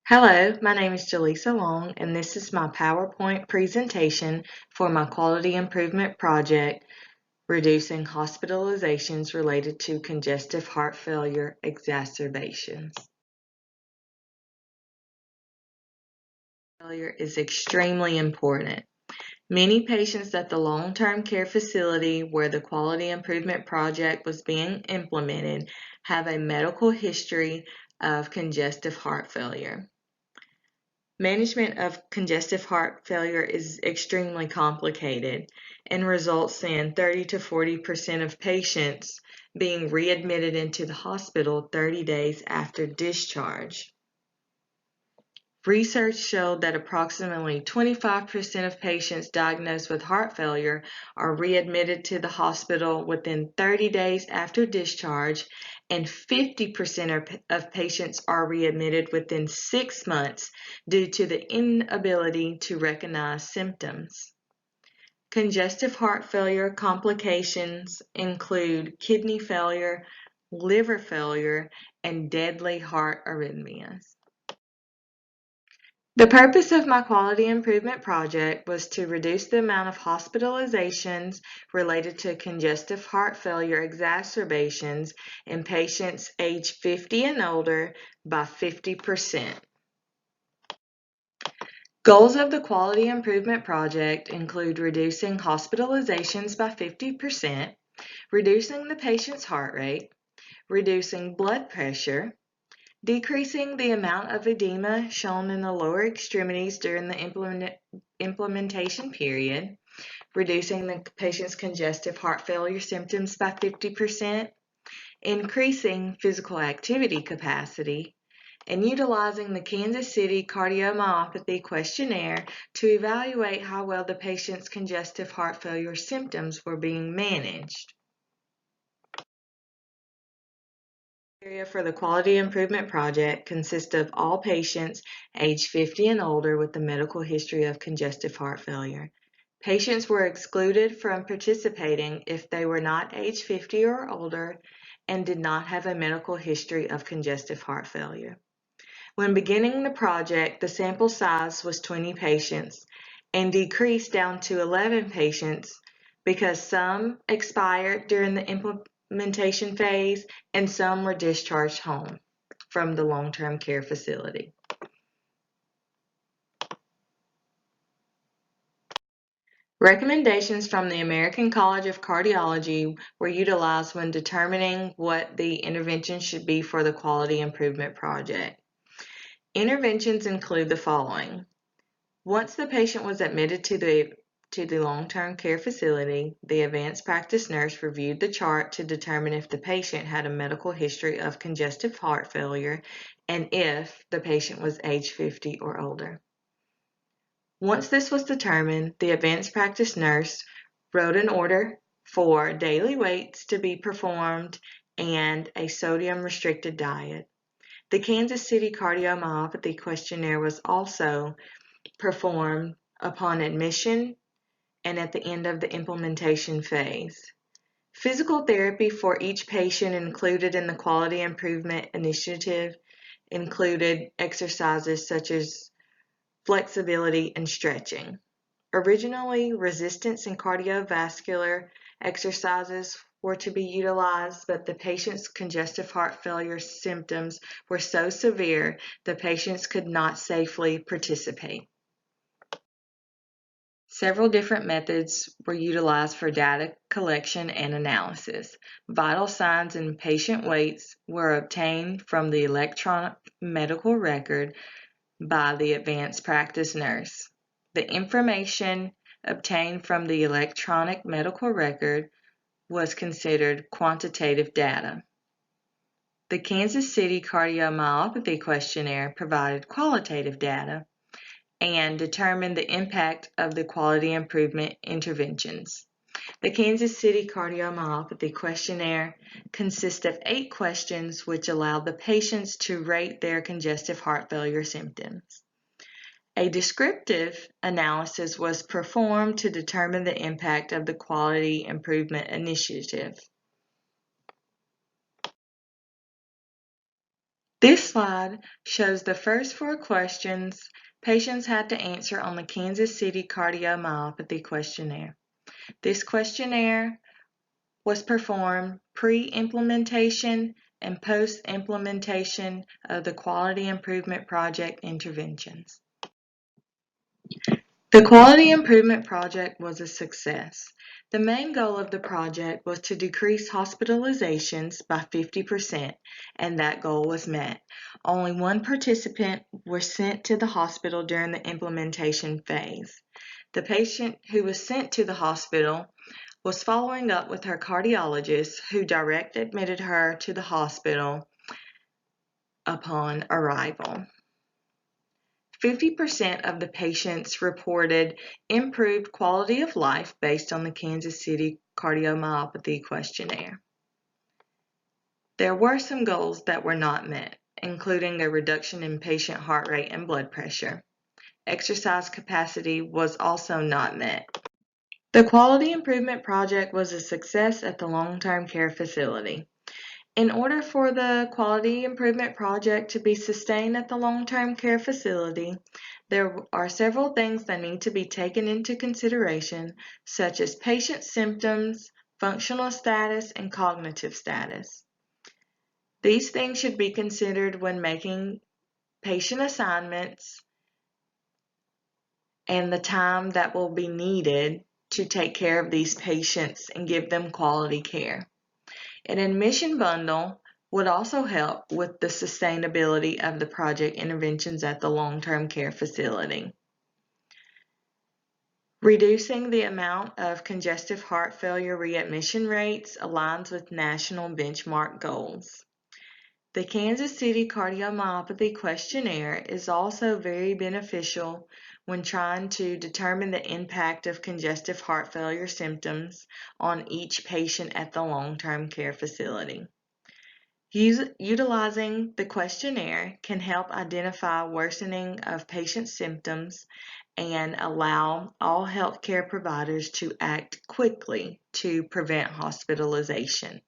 Hello, my name is JaLesa, and this is my PowerPoint presentation for my quality improvement project, reducing hospitalizations related to congestive heart failure exacerbations. Failure is extremely important. Many patients at the long-term care facility where the quality improvement project was being implemented have a medical history of congestive heart failure. Management of congestive heart failure is extremely complicated and results in 30 to 40% of patients being readmitted into the hospital 30 days after discharge. Research showed that approximately 25% of patients diagnosed with heart failure are readmitted to the hospital within 30 days after discharge, and 50% of patients are readmitted within 6 months due to the inability to recognize symptoms. Congestive heart failure complications include kidney failure, liver failure, and deadly heart arrhythmias. The purpose of my quality improvement project was to reduce the amount of hospitalizations related to congestive heart failure exacerbations in patients aged 50 and older by 50%. Goals of the quality improvement project include reducing hospitalizations by 50%, reducing the patient's heart rate, reducing blood pressure, decreasing the amount of edema shown in the lower extremities during the implementation period, reducing the patient's congestive heart failure symptoms by 50%, increasing physical activity capacity, and utilizing the Kansas City Cardiomyopathy Questionnaire to evaluate how well the patient's congestive heart failure symptoms were being managed. Criteria for the Quality Improvement Project consists of all patients aged 50 and older with a medical history of congestive heart failure. Patients were excluded from participating if they were not age 50 or older and did not have a medical history of congestive heart failure. When beginning the project, the sample size was 20 patients and decreased down to 11 patients because some expired during the implementation phase and some were discharged home from the long-term care facility. Recommendations from the American College of Cardiology were utilized when determining what the intervention should be for the quality improvement project. Interventions include the following. Once the patient was admitted to the long-term care facility, the advanced practice nurse reviewed the chart to determine if the patient had a medical history of congestive heart failure and if the patient was age 50 or older. Once this was determined, the advanced practice nurse wrote an order for daily weights to be performed and a sodium-restricted diet. The Kansas City Cardiomyopathy Questionnaire was also performed upon admission and at the end of the implementation phase. Physical therapy for each patient included in the Quality Improvement Initiative included exercises such as flexibility and stretching. Originally, resistance and cardiovascular exercises were to be utilized, but the patient's congestive heart failure symptoms were so severe the patients could not safely participate. Several different methods were utilized for data collection and analysis. Vital signs and patient weights were obtained from the electronic medical record by the advanced practice nurse. The information obtained from the electronic medical record was considered quantitative data. The Kansas City Cardiomyopathy Questionnaire provided qualitative data and determined the impact of the quality improvement interventions. The Kansas City Cardiomyopathy Questionnaire consists of 8 questions which allowed the patients to rate their congestive heart failure symptoms. A descriptive analysis was performed to determine the impact of the quality improvement initiative. This slide shows the first 4 questions patients had to answer on the Kansas City Cardiomyopathy Questionnaire. This questionnaire was performed pre-implementation and post-implementation of the Quality Improvement Project interventions. The Quality Improvement Project was a success. The main goal of the project was to decrease hospitalizations by 50%, and that goal was met. Only 1 participant was sent to the hospital during the implementation phase. The patient who was sent to the hospital was following up with her cardiologist, who direct admitted her to the hospital upon arrival. 50% of the patients reported improved quality of life based on the Kansas City Cardiomyopathy Questionnaire. There were some goals that were not met, including a reduction in patient heart rate and blood pressure. Exercise capacity was also not met. The Quality Improvement Project was a success at the long-term care facility. In order for the Quality Improvement Project to be sustained at the long-term care facility, there are several things that need to be taken into consideration, such as patient symptoms, functional status, and cognitive status. These things should be considered when making patient assignments and the time that will be needed to take care of these patients and give them quality care. An admission bundle would also help with the sustainability of the project interventions at the long-term care facility. Reducing the amount of congestive heart failure readmission rates aligns with national benchmark goals. The Kansas City Cardiomyopathy Questionnaire is also very beneficial when trying to determine the impact of congestive heart failure symptoms on each patient at the long-term care facility. Utilizing the questionnaire can help identify worsening of patient symptoms and allow all healthcare providers to act quickly to prevent hospitalization.